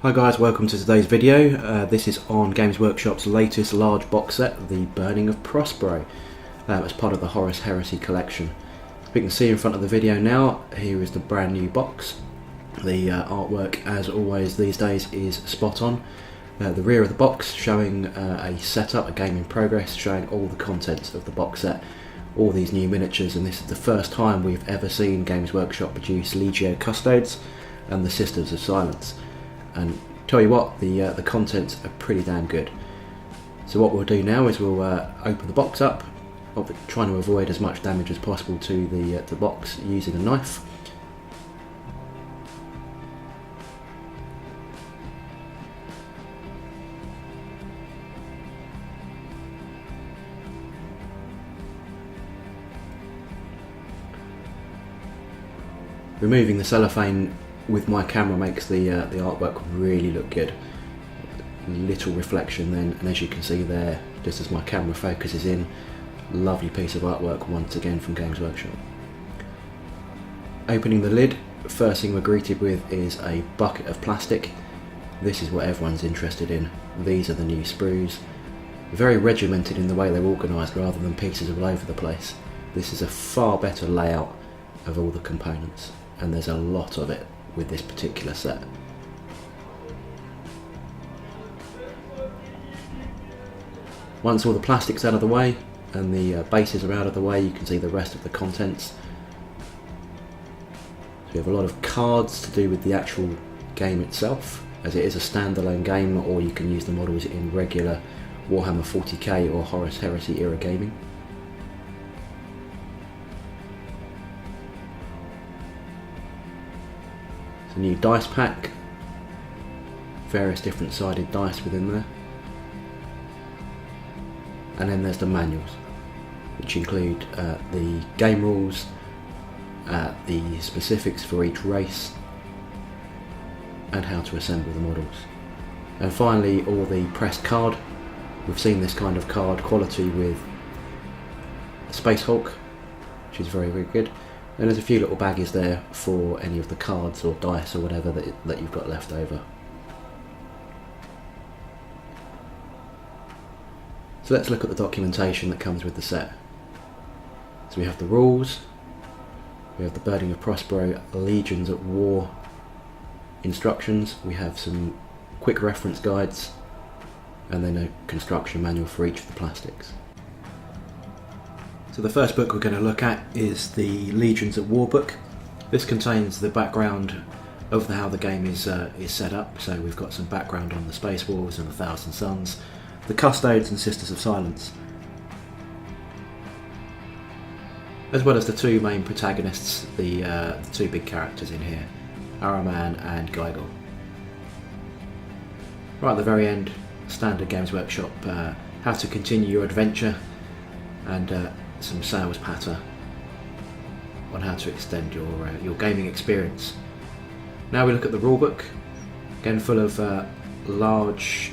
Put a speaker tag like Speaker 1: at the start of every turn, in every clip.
Speaker 1: Hi guys, welcome to today's video. This is on Games Workshop's latest large box set, The Burning of Prospero, as part of the Heresy collection. We can see in front of the video now, here is the brand new box. The artwork, as always these days, is spot on. The rear of the box showing a setup, a game in progress, showing all the contents of the box set, all these new miniatures, and this is the first time we've ever seen Games Workshop produce Legio Custodes and the Sisters of Silence. And tell you what, the contents are pretty damn good. So what we'll do now is we'll open the box up, trying to avoid as much damage as possible to the box using a knife. Removing the cellophane with my camera makes the artwork really look good. Little reflection then, and as you can see there, just as my camera focuses in, lovely piece of artwork once again from Games Workshop. Opening the lid, first thing we're greeted with is a bucket of plastic. This is what everyone's interested in. These are the new sprues. Very regimented in the way they're organised rather than pieces all over the place. This is a far better layout of all the components, and there's a lot of it with this particular set. Once all the plastic's out of the way and the bases are out of the way, you can see the rest of the contents. So we have a lot of cards to do with the actual game itself, as it is a standalone game, or you can use the models in regular Warhammer 40k or Horus Heresy era gaming. It's a new dice pack, various different sided dice within there, and then there's the manuals, which include the game rules, the specifics for each race, and how to assemble the models. And finally, all the pressed card. We've seen this kind of card quality with Space Hulk, which is very, very good. And there's a few little baggies there for any of the cards or dice or whatever that you've got left over. So let's look at the documentation that comes with the set. So we have the rules, we have the Burning of Prospero Legions at War instructions, we have some quick reference guides, and then a construction manual for each of the plastics. So the first book we're going to look at is the Legions at War book. This contains the background of how the game is set up. So we've got some background on the Space Wars and the Thousand Suns, the Custodes and Sisters of Silence, as well as the two main protagonists, the two big characters in here, Araman and Gygor. Right at the very end, standard Games Workshop, how to continue your adventure, and some sales patter on how to extend your gaming experience. Now we look at the rulebook, again full of large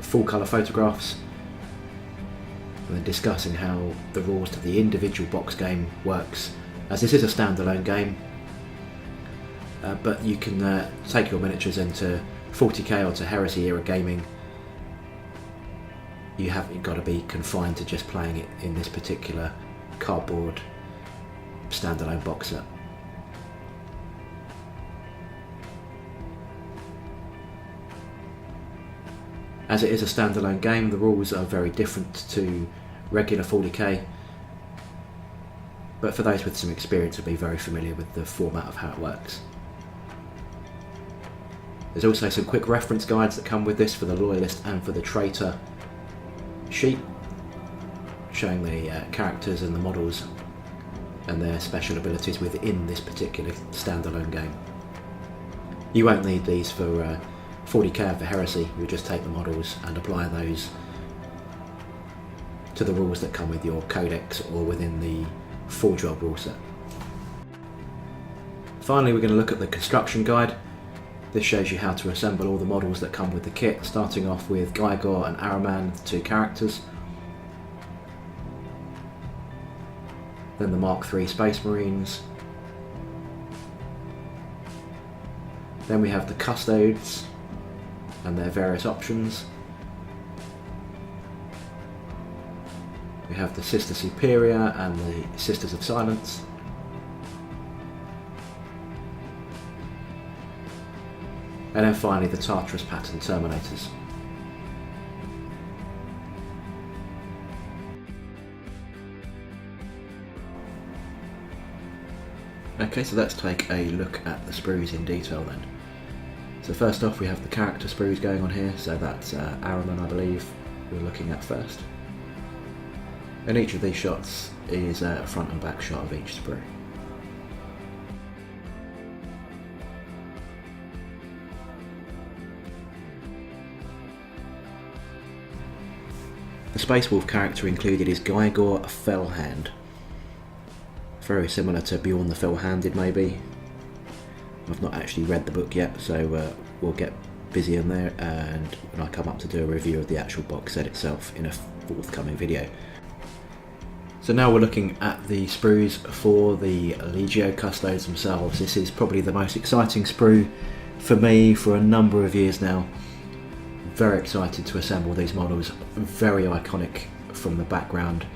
Speaker 1: full colour photographs, and then discussing how the rules to the individual box game works, as this is a standalone game, but you can take your miniatures into 40k or to Heresy era gaming. You haven't got to be confined to just playing it in this particular cardboard standalone box set. As it is a standalone game, the rules are very different to regular 40k, but for those with some experience will be very familiar with the format of how it works. There's also some quick reference guides that come with this for the Loyalist and for the Traitor sheet, showing the characters and the models and their special abilities within this particular standalone game. You won't need these for 40k for Heresy. You just take the models and apply those to the rules that come with your codex or within the Forgeworld rule set. Finally, we're going to look at the construction guide. This shows you how to assemble all the models that come with the kit, starting off with Gygor and Araman, the two characters. Then the Mark III Space Marines, Then we have the Custodes, and their various options. We have the Sister Superior and the Sisters of Silence. And then finally the Tartarus pattern Terminators. Okay, so let's take a look at the sprues in detail then. So first off we have the character sprues going on here, so that's Araman, I believe, we're looking at first. And each of these shots is a front and back shot of each sprue. The Space Wolf character included is Gygor Fellhand. Very similar to Bjorn the Fell-Handed maybe. I've not actually read the book yet, so we'll get busy on there, and when I come up to do a review of the actual box set itself in a forthcoming video. So now we're looking at the sprues for the Legio Custodes themselves. This is probably the most exciting sprue for me for a number of years now. Very excited to assemble these models, very iconic from the background,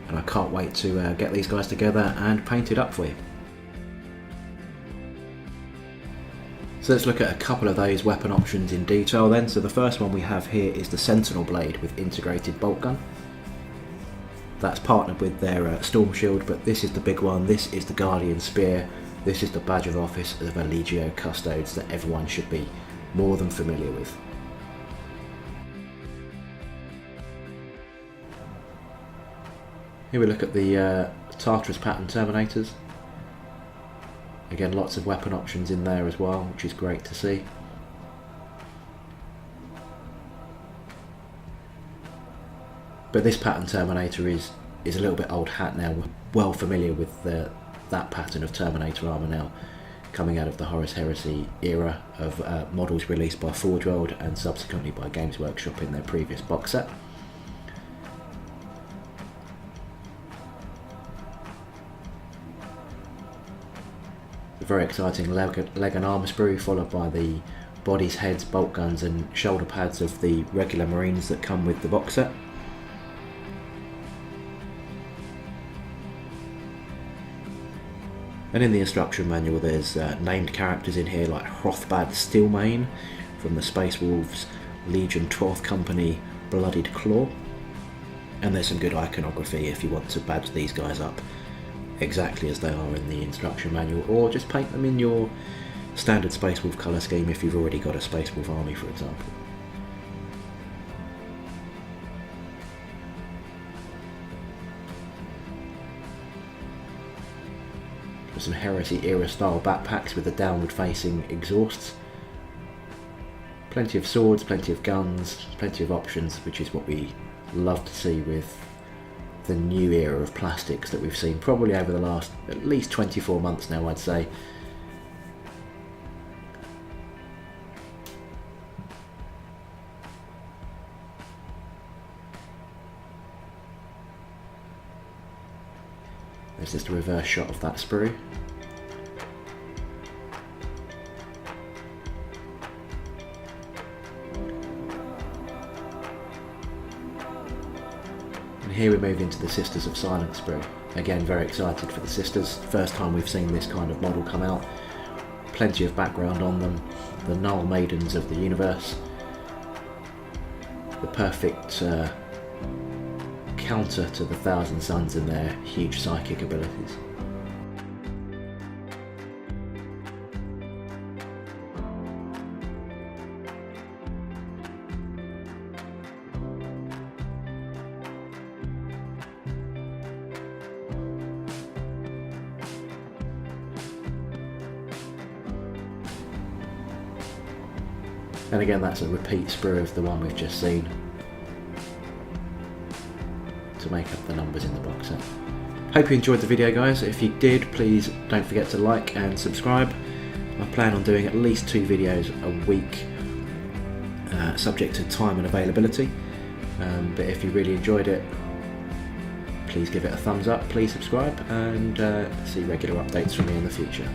Speaker 1: and I can't wait to get these guys together and paint it up for you. So let's look at a couple of those weapon options in detail then. So the first one we have here is the Sentinel Blade with integrated bolt gun. That's partnered with their Storm Shield, but this is the big one. This is the Guardian Spear. This is the badge of office of a Legio Custodes that everyone should be more than familiar with. Here we look at the Tartarus pattern Terminators. Again, lots of weapon options in there as well, which is great to see. But this pattern Terminator is a little bit old hat now. We're well familiar with that pattern of Terminator armour now, coming out of the Horus Heresy era of models released by Forgeworld and subsequently by Games Workshop in their previous box set. A very exciting leg and armour sprue, followed by the bodies, heads, bolt guns and shoulder pads of the regular Marines that come with the box set. And in the instruction manual there's named characters in here like Hrothbad Steelmane from the Space Wolves Legion 12th Company Bloodied Claw. And there's some good iconography if you want to badge these guys up exactly as they are in the instruction manual, or just paint them in your standard Space Wolf colour scheme if you've already got a Space Wolf army, for example. Some Heresy era style backpacks with the downward facing exhausts. Plenty of swords, plenty of guns, plenty of options, which is what we love to see with the new era of plastics that we've seen probably over the last at least 24 months now, I'd say. There's just a reverse shot of that sprue. And here we move into the Sisters of Silence sprue. Again, very excited for the Sisters. First time we've seen this kind of model come out. Plenty of background on them. The Null Maidens of the universe. The perfect counter to the Thousand Suns and their huge psychic abilities. And again, that's a repeat sprue of the one we've just seen, to make up the numbers in the box set. Hope you enjoyed the video, guys. If you did, please don't forget to like and subscribe. I plan on doing at least 2 videos a week, subject to time and availability. But if you really enjoyed it, please give it a thumbs up, please subscribe, and see regular updates from me in the future.